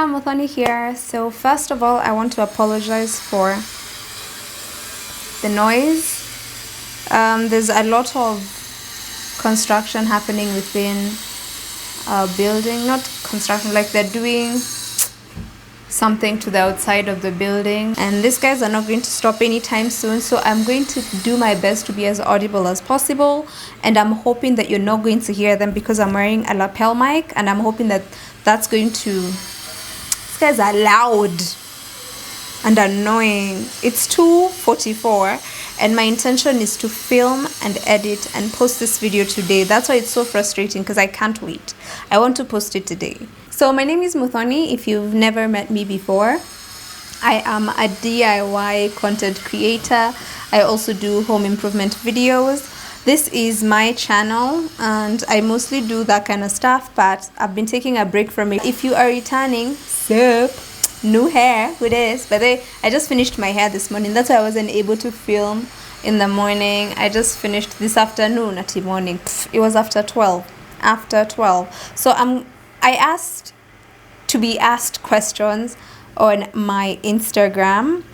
Hola, Muthoni here. So first of all, I want to apologize for the noise. There's a lot of construction happening within our building. Not construction, like they're doing something to the outside of the building, and these guys are not going to stop anytime soon, so I'm going to do my best to be as audible as possible, and I'm hoping that you're not going to hear them because I'm wearing a lapel mic, and I'm hoping that that's going to... These guys are loud and annoying. It's 2:44 and my intention is to film and edit and post this video today. That's why it's so frustrating, because I can't wait. I want to post it today. So my name is Muthoni. If you've never met me before, I am a DIY content creator. I also do home improvement videos. This is my channel and I mostly do that kind of stuff, but I've been taking a break from it. If you are returning, sup, new hair, who this? But I just finished my hair this morning. That's why I wasn't able to film in the morning. I just finished this afternoon at the morning. It was after 12. So I asked to be asked questions on my Instagram.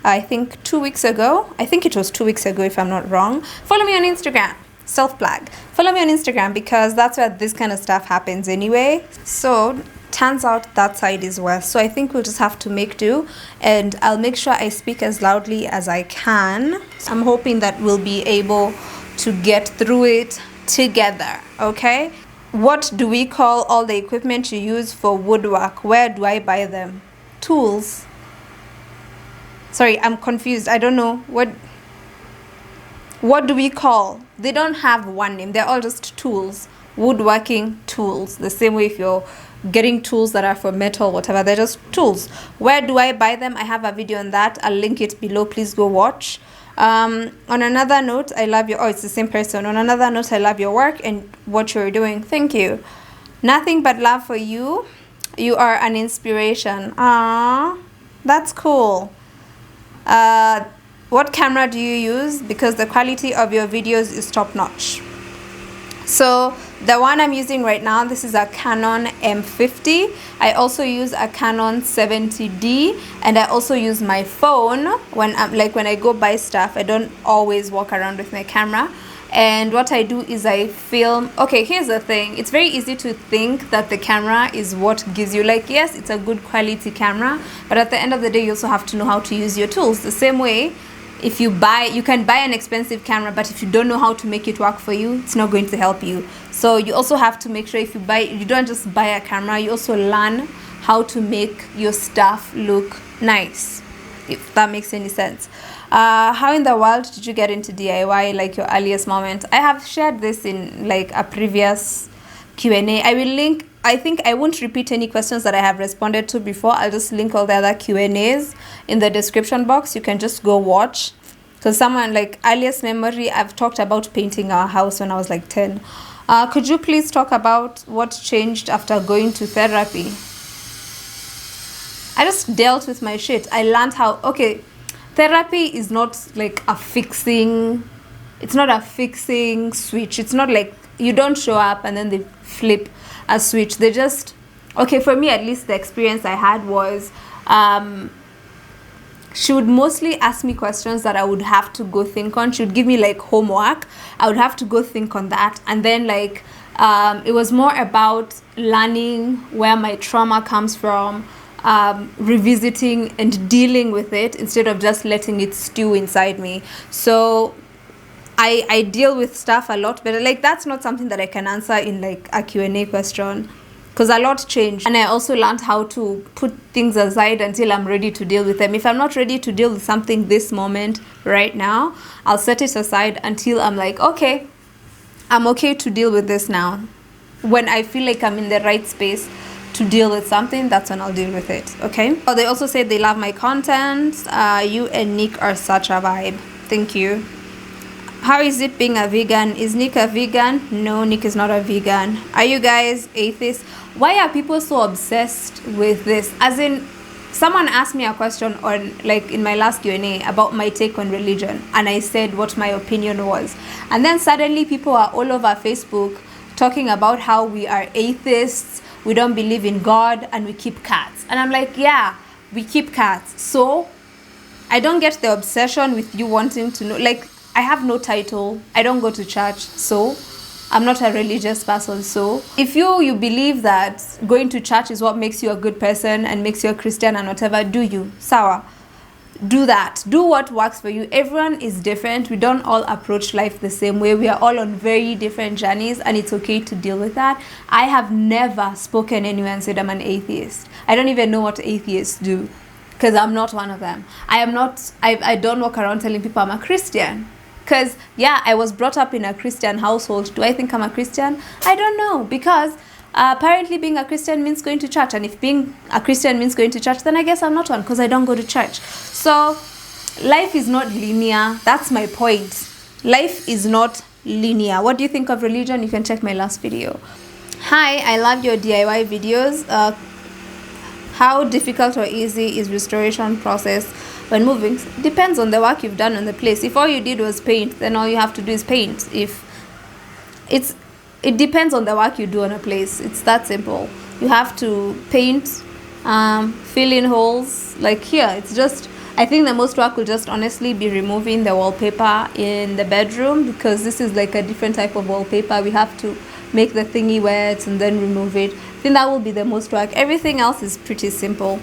I think 2 weeks ago. I think it was 2 weeks ago if I'm not wrong. Follow me on Instagram. Self-plug. Follow me on Instagram because that's where this kind of stuff happens anyway. So turns out that side is worse. So I think we'll just have to make do, and I'll make sure I speak as loudly as I can. I'm hoping that we'll be able to get through it together, okay? What do we call all the equipment you use for woodwork? Where do I buy them? Tools. Sorry, I'm confused. I don't know. What do we call? They don't have one name. They're all just tools. Woodworking tools. The same way if you're getting tools that are for metal, whatever, they're just tools. Where do I buy them? I have a video on that. I'll link it below. Please go watch. On another note, I love your... Oh, it's the same person. On another note, I love your work and what you're doing. Thank you. Nothing but love for you. You are an inspiration. Ah, that's cool. What camera do you use? Because the quality of your videos is top notch. So the one I'm using right now, this is a Canon M50. I also use a Canon 70D, and I also use my phone when I go buy stuff. I don't always walk around with my camera. And what I do is I film. Okay, here's the thing. It's very easy to think that the camera is what gives you, like, yes, it's a good quality camera, but at the end of the day, you also have to know how to use your tools. The same way, if you can buy an expensive camera, but if you don't know how to make it work for you, it's not going to help you. So you also have to make sure you don't just buy a camera, you also learn how to make your stuff look nice, if that makes any sense. How in the world did you get into DIY, like your earliest moment? I have shared this in like a previous Q&A. I will link. I think I won't repeat any questions that I have responded to before. I'll just link all the other Q&As in the description box. You can just go watch. Because someone, like, earliest memory, I've talked about painting our house when I was like 10. Could you please talk about what changed after going to therapy? I just dealt with my shit. I learned how... Okay, therapy is not like a fixing... It's not a fixing switch. It's not like you don't show up and then they flip a switch. They just... Okay, for me at least, the experience I had was... she would mostly ask me questions that I would have to go think on. She would give me like homework. I would have to go think on that. And then like it was more about learning where my trauma comes from, revisiting and dealing with it instead of just letting it stew inside me. So I deal with stuff a lot better. Like, that's not something that I can answer in like a Q&A question, because a lot changed. And I also learned how to put things aside until I'm ready to deal with them. If I'm not ready to deal with something this moment right now, I'll set it aside until I'm like, okay, I'm okay to deal with this now. When I feel like I'm in the right space to deal with something, that's when I'll deal with it, okay? Oh, they also say they love my content. You and Nick are such a vibe. Thank you. How is it being a vegan? Is Nick a vegan? No, Nick is not a vegan. Are you guys atheists? Why are people so obsessed with this? As in, someone asked me a question on, like, in my last Q&A about my take on religion, and I said what my opinion was. And then suddenly people are all over Facebook talking about how we are atheists, we don't believe in God, and we keep cats. And I'm like, yeah, we keep cats. So I don't get the obsession with you wanting to know. Like, I have no title. I don't go to church. So I'm not a religious person. So if you believe that going to church is what makes you a good person and makes you a Christian and whatever, do you? Sawa. Do that. Do what works for you. Everyone is different. We don't all approach life the same way. We are all on very different journeys, and it's okay to deal with that. I have never spoken anywhere and said I'm an atheist. I don't even know what atheists do, because I'm not one of them. I don't walk around telling people I'm a Christian. Because, yeah, I was brought up in a Christian household. Do I think I'm a Christian? I don't know, because apparently being a Christian means going to church, and if being a Christian means going to church, then I guess I'm not one, because I don't go to church. So life is not linear. That's my point. Life is not linear. What do you think of religion? You can check my last video. Hi, I love your DIY videos. How difficult or easy is restoration process when moving? Depends on the work you've done on the place. If all you did was paint, then all you have to do is paint. It depends on the work you do on a place. It's that simple. You have to paint, fill in holes. Like here, it's just, I think the most work will just honestly be removing the wallpaper in the bedroom, because this is like a different type of wallpaper. We have to make the thingy wet and then remove it. I think that will be the most work. Everything else is pretty simple.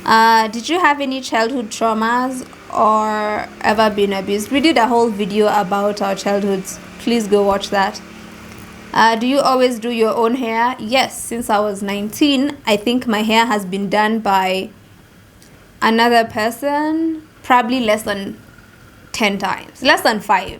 Did you have any childhood traumas or ever been abused? We did a whole video about our childhoods. Please go watch that. Do you always do your own hair? Yes, since I was 19. I think my hair has been done by another person probably less than 10 times. Less than 5.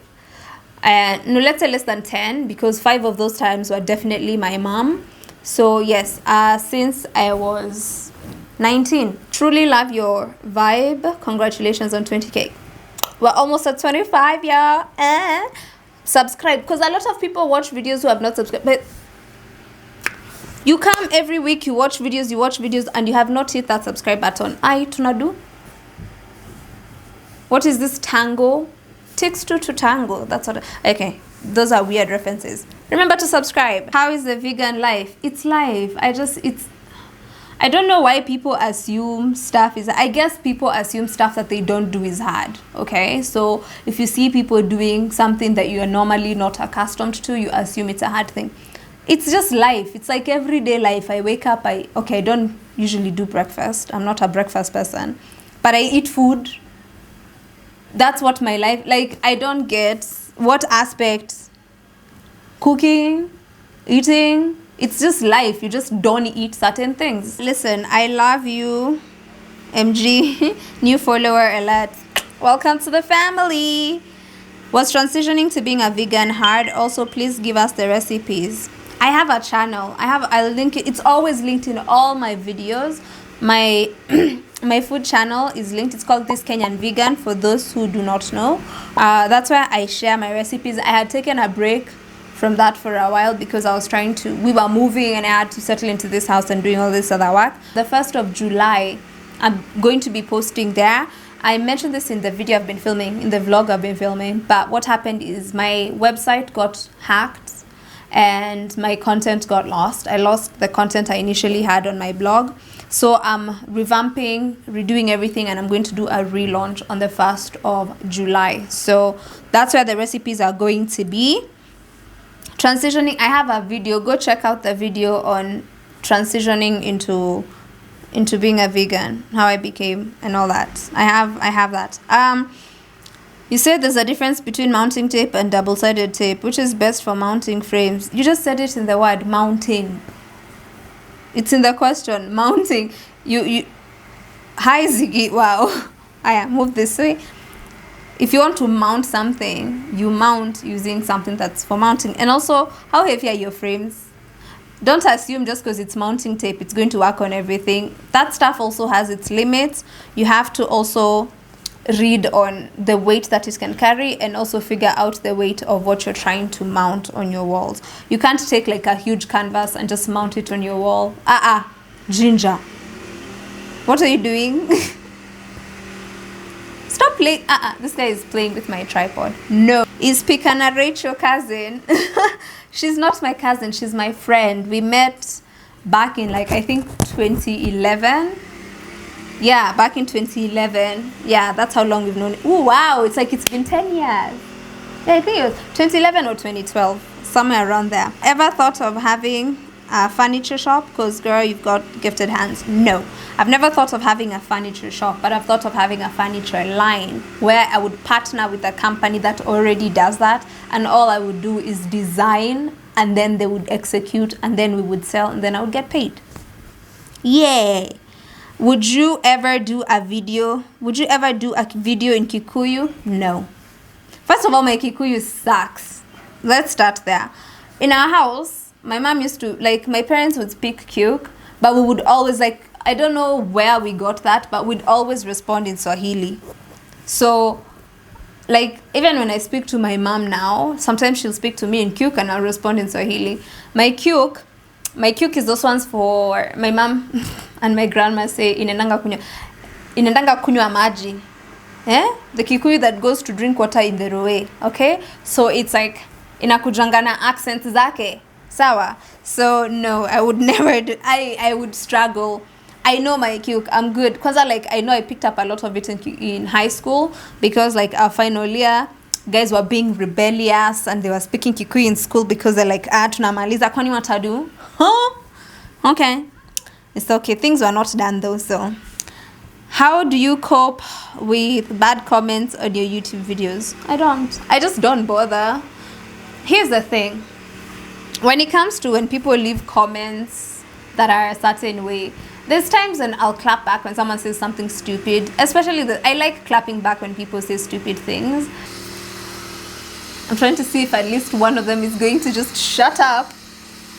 No, let's say less than 10, because 5 of those times were definitely my mom. So yes, since I was 19. Truly love your vibe. Congratulations on 20K. We're almost at 25, y'all. Subscribe, because a lot of people watch videos who have not subscribed. But you come every week, you watch videos, and you have not hit that subscribe button. Ai tunadu. What is this tango? Takes two to tango. That's what. Okay, those are weird references. Remember to subscribe. How is the vegan life? It's life. I don't know why people assume stuff is, I guess people assume stuff that they don't do is hard, okay? So if you see people doing something that you are normally not accustomed to, you assume it's a hard thing. It's just life. It's like everyday life. I wake up, I don't usually do breakfast. I'm not a breakfast person, but I eat food. That's what my life, like, I don't get what aspects, cooking, eating, it's just life. You just don't eat certain things. Listen, I love you, MG. New follower alert. Welcome to the family. Was transitioning to being a vegan hard? Also, please give us the recipes. I have a channel. I'll link it. It's always linked in all my videos. My my food channel is linked. It's called This Kenyan Vegan, for those who do not know. That's where I share my recipes. I had taken a break from that for a while because we were moving and I had to settle into this house and doing all this other work. The 1st of July, I'm going to be posting there. I mentioned this in the video I've been filming, in the vlog I've been filming, but what happened is my website got hacked and my content got lost. I lost the content I initially had on my blog. So I'm revamping, redoing everything, and I'm going to do a relaunch on the 1st of July. So that's where the recipes are going to be. Transitioning, I have a video. Go check out the video on transitioning into being a vegan, how I became and all that. I have that. You said there's a difference between mounting tape and double-sided tape. Which is best for mounting frames? You just said it in the word mounting. It's in the question, mounting. Hi Ziggy, wow. I move this way. If you want to mount something, you mount using something that's for mounting. And also, how heavy are your frames? Don't assume just because it's mounting tape, it's going to work on everything. That stuff also has its limits. You have to also read on the weight that it can carry and also figure out the weight of what you're trying to mount on your walls. You can't take like a huge canvas and just mount it on your wall. Ginger. What are you doing? Stop playing. This guy is playing with my tripod. No. Is Pikana Rach your cousin? She's not my cousin. She's my friend. We met back in like, I think 2011. Yeah, back in 2011. Yeah, that's how long we've known it. Oh, wow, it's like it's been 10 years. Yeah, I think it was 2011 or 2012, somewhere around there. Ever thought of having a furniture shop? Because, girl, you've got gifted hands. No, I've never thought of having a furniture shop, but I've thought of having a furniture line where I would partner with a company that already does that, and all I would do is design, and then they would execute, and then we would sell, and then I would get paid. Yay! Would you ever do a video? Would you ever do a video in Kikuyu? No. First of all, my Kikuyu sucks. Let's start there. In our house, my mom used to, like, my parents would speak Kikuyu, but we would always, like, I don't know where we got that, but we'd always respond in Swahili. So, like, even when I speak to my mom now, sometimes she'll speak to me in Kikuyu and I'll respond in Swahili. My Kikuyu is those ones for my mom and my grandma say, inendanga kunywa maji. The Kikuyu that goes to drink water in the roe. Okay? So it's like, inakujangana accent zake. Sawa? So no, I would never do, I would struggle. I know my Kikuyu, I'm good. Because I know I picked up a lot of it in high school, because like our final year, guys were being rebellious and they were speaking Kikuyu in school because they're like, tunamaliza kwani watadu? Huh? Okay. It's okay. Things were not done though, so. How do you cope with bad comments on your YouTube videos? I don't. I just don't bother. Here's the thing. When it comes to when people leave comments that are a certain way, there's times when I'll clap back when someone says something stupid. Especially, I like clapping back when people say stupid things. I'm trying to see if at least one of them is going to just shut up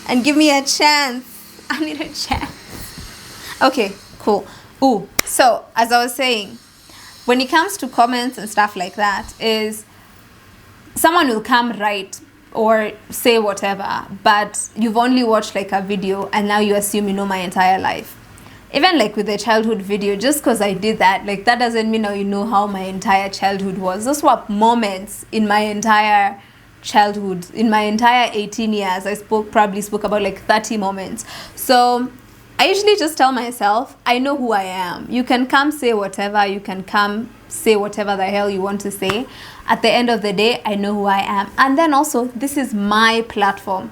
and give me a chance. I need a chance. Okay, cool. Ooh, so as I was saying, when it comes to comments and stuff like that, is someone will come right or say whatever, but you've only watched like a video and now you assume you know my entire life. Even like with the childhood video, just because I did that, like that doesn't mean now you know how my entire childhood was. Those were moments in my entire childhood. In my entire 18 years, I probably spoke about like 30 moments. So I usually just tell myself, I know who I am. You can come say whatever, you can come say whatever the hell you want to say. At the end of the day, I know who I am. And then also, this is my platform.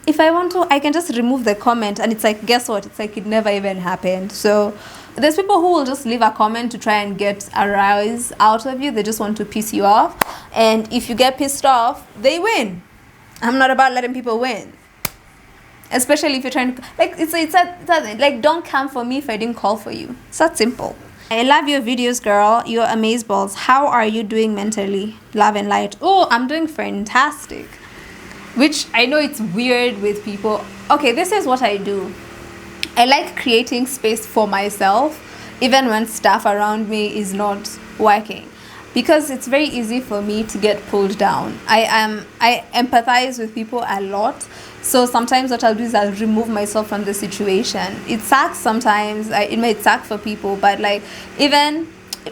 If I want to, I can just remove the comment and it's like, guess what? It's like it never even happened. So there's people who will just leave a comment to try and get a rise out of you. They just want to piss you off. And if you get pissed off, they win. I'm not about letting people win. Especially if you're trying to, like, it's like, don't come for me if I didn't call for you. It's that simple. I love your videos, girl. You're amazeballs. How are you doing mentally? Love and light. Oh, I'm doing fantastic. Which I know it's weird with people. Okay, this is what I do. I like creating space for myself, even when stuff around me is not working. Because it's very easy for me to get pulled down. I empathize with people a lot. So sometimes what I'll do is I'll remove myself from the situation. It sucks sometimes. It might suck for people, but like, even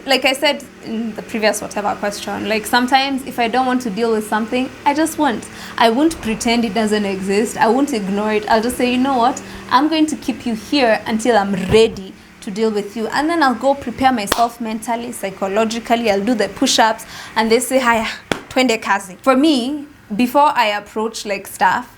like I said in the previous whatever question, like sometimes if I don't want to deal with something, I just won't. I won't pretend it doesn't exist. I won't ignore it. I'll just say, you know what? I'm going to keep you here until I'm ready to deal with you. And then I'll go prepare myself mentally, psychologically. I'll do the push-ups and they say, hi, twende kazi. For me, before I approach like stuff,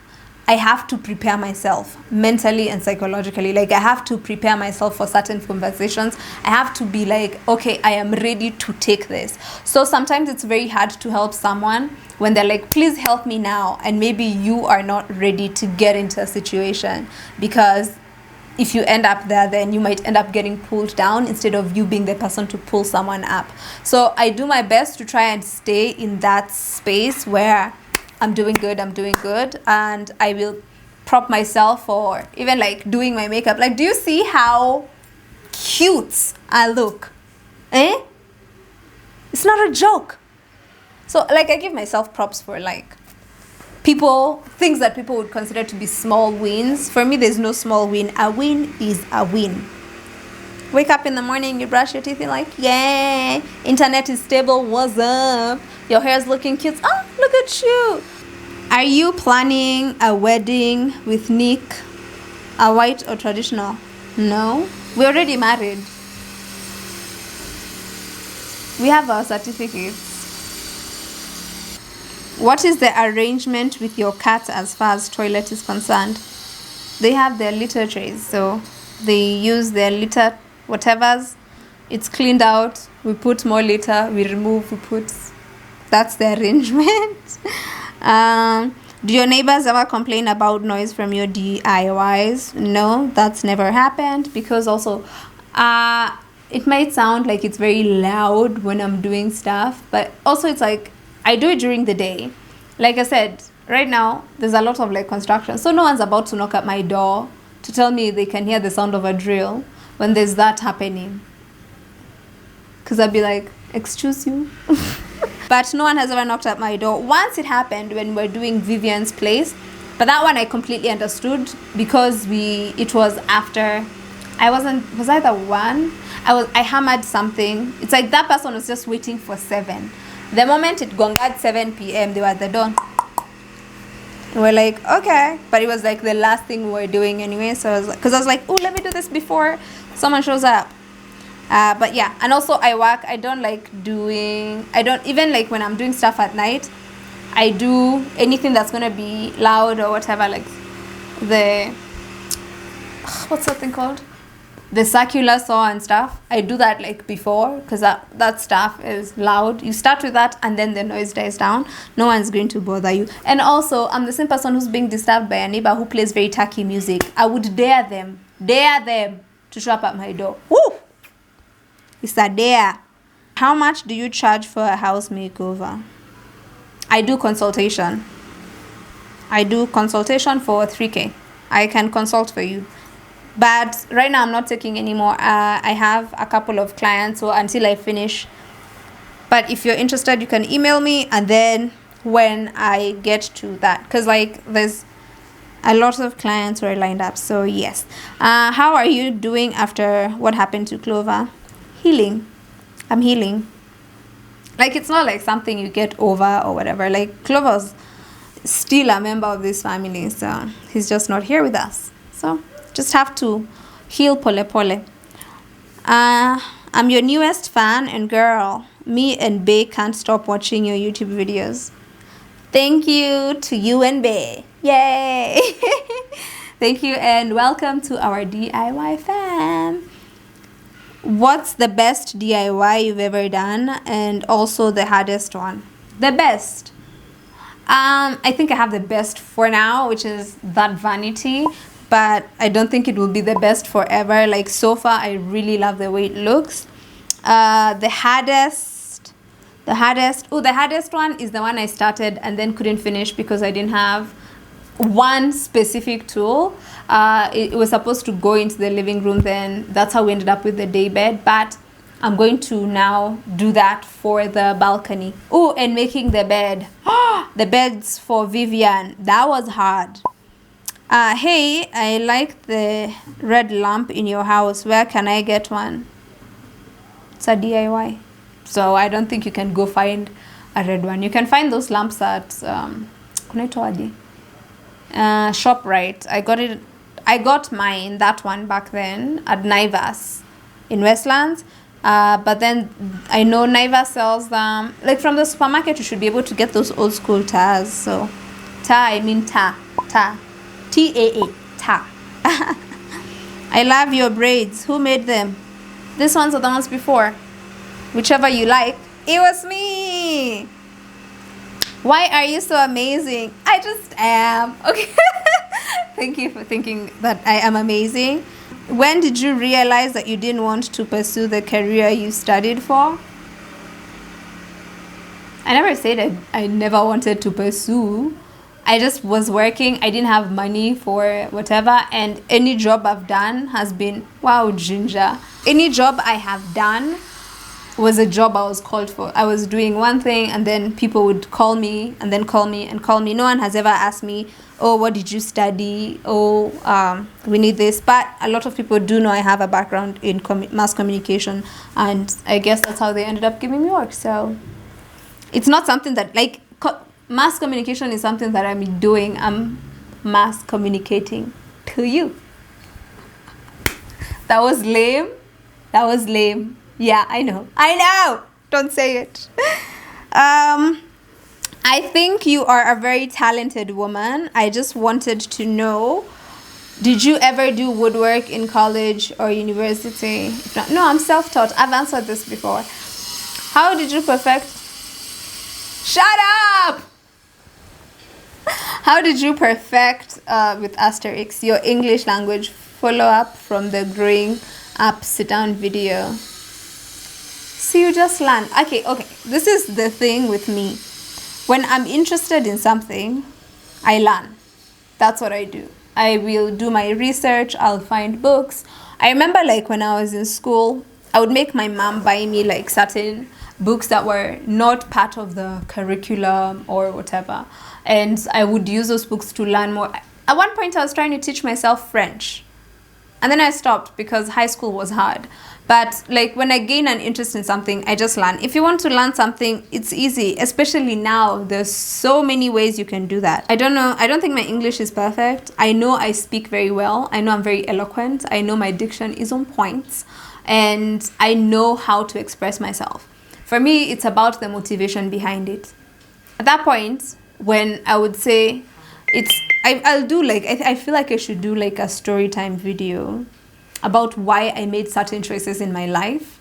I have to prepare myself mentally and psychologically. Like I have to prepare myself for certain conversations. I have to be like, okay, I am ready to take this. So sometimes it's very hard to help someone when they're like, please help me now. And maybe you are not ready to get into a situation, because if you end up there, then you might end up getting pulled down instead of you being the person to pull someone up. So I do my best to try and stay in that space where I'm doing good, and I will prop myself for even like doing my makeup. Like, do you see how cute I look? It's not a joke. So like I give myself props for like things that people would consider to be small wins. For me, there's no small win. A win is a win. Wake up in the morning, you brush your teeth, you're like, yeah, internet is stable, what's up? Your hair's looking cute. Oh, look at you. Are you planning a wedding with Nick? A white or traditional? No. We're already married. We have our certificates. What is the arrangement with your cat as far as toilet is concerned? They have their litter trays, so they use their litter whatever's. It's cleaned out. We put more litter. We remove. We put. That's the arrangement. Do your neighbors ever complain about noise from your DIYs? No, that's never happened, because also it might sound like it's very loud when I'm doing stuff, but also it's like I do it during the day. Like I said, right now there's a lot of like construction, so no one's about to knock at my door to tell me they can hear the sound of a drill when there's that happening, because I'd be like, excuse you. But no one has ever knocked at my door. Once it happened when we're doing Vivian's place, but that one I completely understood, because it was after was I the one? I hammered something. It's like that person was just waiting for 7. The moment it gonged 7 p.m, they were at the door. We're like, okay, but it was like the last thing we were doing anyway. So I was like, oh, let me do this before someone shows up. But yeah, and also I don't even like when I'm doing stuff at night, I do anything that's gonna be loud or whatever, like what's that thing called? The circular saw and stuff. I do that like before, because that stuff is loud. You start with that and then the noise dies down. No one's going to bother you. And also, I'm the same person who's being disturbed by a neighbor who plays very tacky music. I would dare them to show up at my door. Woo! It's a dare. How much do you charge for a house makeover? I do consultation. I do consultation for 3K. I can consult for you. But right now I'm not taking any more. I have a couple of clients, so until I finish. But if you're interested, you can email me, and then when I get to that, because like there's a lot of clients who are lined up. So yes. How are you doing after what happened to Clover? Healing. I'm healing. Like, it's not like something you get over or whatever. Like, Clover's still a member of this family, so he's just not here with us. So just have to heal pole pole. I'm your newest fan, and girl, me and Bay can't stop watching your YouTube videos. Thank you to you and Bay. Yay! Thank you, and welcome to our DIY fam. What's the best DIY you've ever done, and also the hardest one? The best. I think I have the best for now, which is that vanity, but I don't think it will be the best forever. Like, so far, I really love the way it looks. The hardest one is the one I started and then couldn't finish because I didn't have one specific tool. It was supposed to go into the living room, then that's how we ended up with the day bed, but I'm going to now do that for the balcony. Oh, and making the bed. The beds for Vivian. That was hard. Hey, I like the red lamp in your house. Where can I get one? It's a DIY. So I don't think you can go find a red one. You can find those lamps at ShopRite. I got mine, that one back then, at Naivas in Westlands. But then I know Naivas sells them. Like, from the supermarket, you should be able to get those old school tars. So, ta. T-A-A, ta. I love your braids. Who made them? These ones are the ones before. Whichever you like. It was me. Why are you so amazing? I just am. Okay. Thank you for thinking that I am amazing. When did you realize that you didn't want to pursue the career you studied for? I never said I never wanted to pursue. I just was working. I didn't have money for whatever. And any job I've done has been, wow, ginger. Any job I have done was a job I was called for. I was doing one thing and then people would call me and then call me and call me. No one has ever asked me, oh, what did you study? Oh, we need this. But a lot of people do know I have a background in mass communication, and I guess that's how they ended up giving me work. So it's not something that, like, mass communication is something that I'm doing. I'm mass communicating to you. That was lame. That was lame. Yeah, I know. Don't say it. I think you are a very talented woman. I just wanted to know, did you ever do woodwork in college or university? If not, no, I'm self-taught. I've answered this before. How did you perfect? Shut up! How did you perfect with Asterix your English language follow-up from the growing up sit-down video? So you just learn. Okay. This is the thing with me. When I'm interested in something, I learn. That's what I do. I will do my research. I'll find books. I remember like when I was in school, I would make my mom buy me like certain books that were not part of the curriculum or whatever. And I would use those books to learn more. At one point, I was trying to teach myself French. And then I stopped because high school was hard. But like when I gain an interest in something, I just learn. If you want to learn something, it's easy. Especially now, there's so many ways you can do that. I don't know. I don't think my English is perfect. I know I speak very well. I know I'm very eloquent. I know my diction is on point. And I know how to express myself. For me, it's about the motivation behind it. At that point, when I would say I'll do like, I feel like I should do like a story time video about why I made certain choices in my life,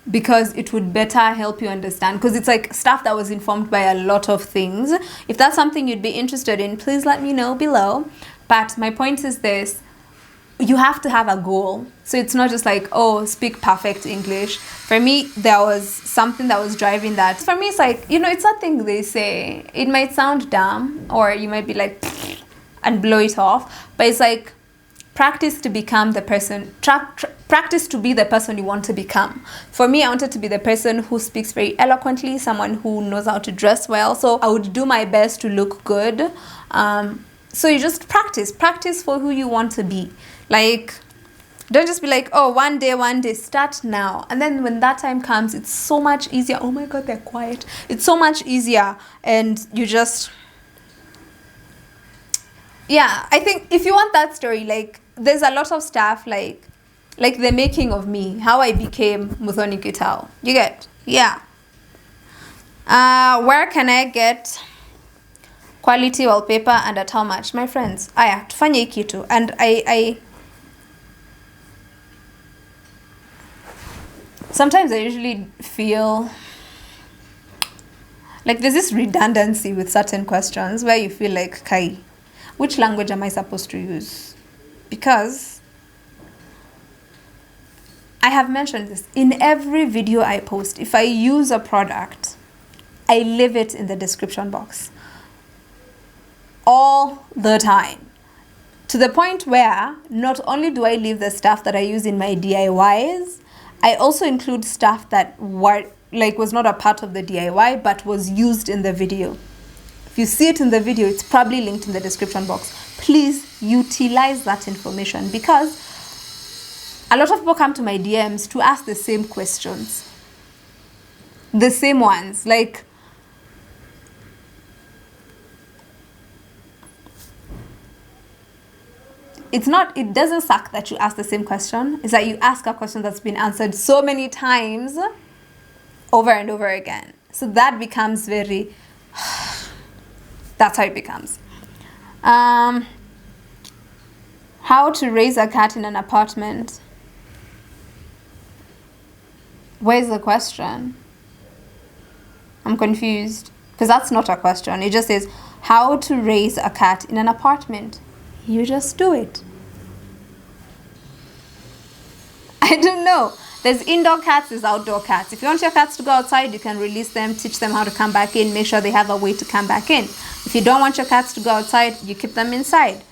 because it would better help you understand, because it's like stuff that was informed by a lot of things. If that's something you'd be interested in, please let me know below. But my point is this: you have to have a goal. So it's not just like, oh, speak perfect English. For me, there was something that was driving that. For me, it's like, it's something they say. It might sound dumb, or you might be like, and blow it off. But it's like, practice to become the person, practice to be the person you want to become. For me, I wanted to be the person who speaks very eloquently, someone who knows how to dress well. So I would do my best to look good. So you just practice for who you want to be. Like, don't just be like, oh, one day, start now. And then when that time comes, it's so much easier. Oh my God, they're quiet. It's so much easier. And you just, yeah, I think if you want that story, like, there's a lot of stuff like the making of me, how I became Muthoni Gitau. You get? Yeah. Where can I get quality wallpaper and at how much? My friends, tufanye hii kitu. And I sometimes I usually feel like there's this redundancy with certain questions where you feel like, Kai, which language am I supposed to use? Because I have mentioned this in every video I post. If I use a product, I leave it in the description box all the time, to the point where not only do I leave the stuff that I use in my DIYs, I also include stuff that was not a part of the DIY but was used in the video. If you see it in the video, it's probably linked in the description box. Please utilize that information, because a lot of people come to my DMs to ask the same questions. The same ones. Like, it doesn't suck that you ask the same question. It's that you ask a question that's been answered so many times over and over again. So that becomes very, that's how it becomes. How to raise a cat in an apartment. Where's the question? I'm confused, because that's not a question. It just says how to raise a cat in an apartment. You just do it. I don't know. There's indoor cats, there's outdoor cats. If you want your cats to go outside, you can release them, teach them how to come back in, make sure they have a way to come back in. If you don't want your cats to go outside, you keep them inside.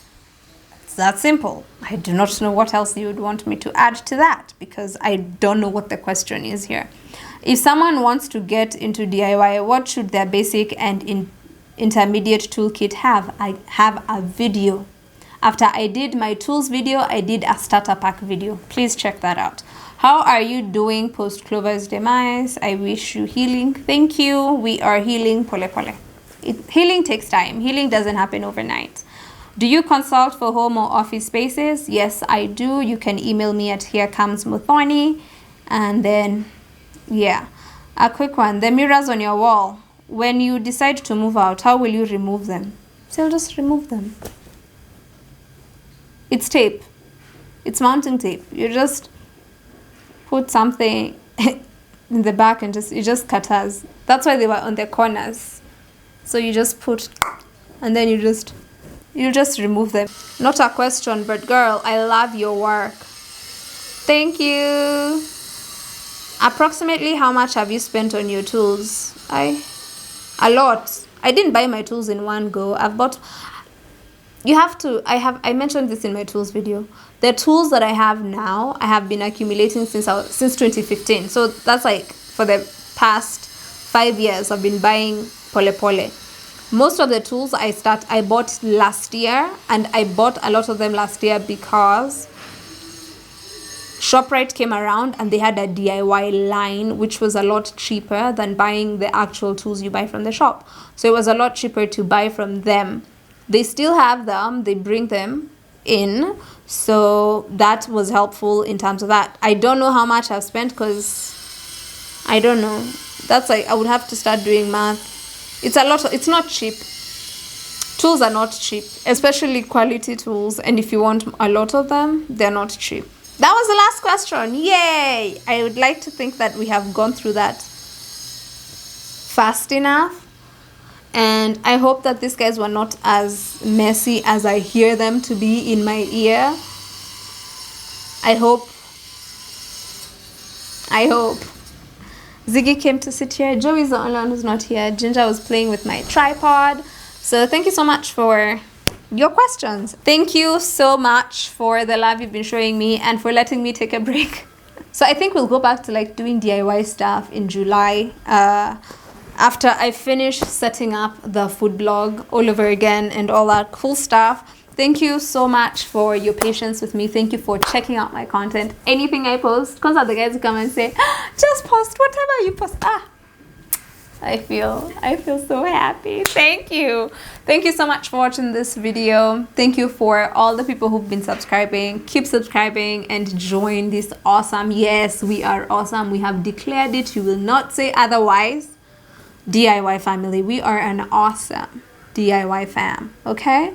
It's that simple. I do not know what else you would want me to add to that, because I don't know what the question is here. If someone wants to get into DIY, what should their basic and intermediate toolkit have? I have a video. After I did my tools video, I did a starter pack video. Please check that out. How are you doing post Clover's demise? I wish you healing. Thank you. We are healing pole pole. Healing takes time. Healing doesn't happen overnight. Do you consult for home or office spaces? Yes, I do. You can email me at herecomes.muthoni. And then, yeah, a quick one. The mirrors on your wall. When you decide to move out, how will you remove them? So just remove them. It's tape. It's mounting tape. You just put something in the back and it just cutters. That's why they were on the corners. So you just put, and then you just remove them. Not a question, but girl, I love your work. Thank you. Approximately how much have you spent on your tools? A lot. I didn't buy my tools in one go. I've bought, I mentioned this in my tools video. The tools that I have now, I have been accumulating since 2015. So that's like for the past 5 years, I've been buying pole. Most of the tools I bought last year, and I bought a lot of them last year because ShopRite came around and they had a DIY line, which was a lot cheaper than buying the actual tools you buy from the shop. So it was a lot cheaper to buy from them. They still have them, they bring them in, so that was helpful in terms of that. I don't know how much I've spent because I don't know. That's like, I would have to start doing math. It's a lot. It's not cheap. Tools are not cheap, especially quality tools, and if you want a lot of them, they're not cheap. That was the last question. Yay! I would like to think that we have gone through that fast enough. And I hope that these guys were not as messy as I hear them to be in my ear. I hope. Ziggy came to sit here. Joey's the only one who's not here. Ginger was playing with my tripod. So thank you so much for your questions. Thank you so much for the love you've been showing me and for letting me take a break. So I think we'll go back to like doing DIY stuff in July. After I finish setting up the food blog all over again and all that cool stuff. Thank you so much for your patience with me. Thank you for checking out my content. Anything I post, because other guys come and say, just post whatever you post. I feel so happy. Thank you. Thank you so much for watching this video. Thank you for all the people who've been subscribing. Keep subscribing and join this awesome, yes, we are awesome. We have declared it. You will not say otherwise. DIY family. We are an awesome DIY fam. Okay?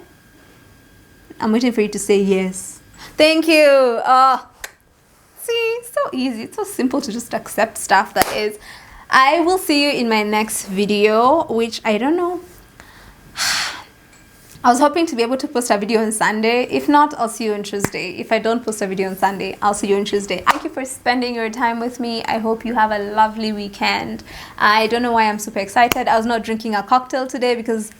I'm waiting for you to say yes. Thank you. See, so easy. It's so simple to just accept stuff that is. I will see you in my next video, which I don't know. I was hoping to be able to post a video on Sunday. If not, I'll see you on Tuesday. If I don't post a video on Sunday, I'll see you on Tuesday. Thank you for spending your time with me. I hope you have a lovely weekend. I don't know why I'm super excited. I was not drinking a cocktail today because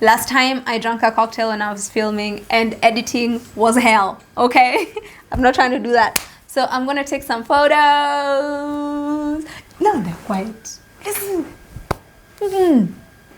last time I drank a cocktail when I was filming and editing was hell, okay? I'm not trying to do that. So I'm gonna take some photos. No, they're quiet. Listen.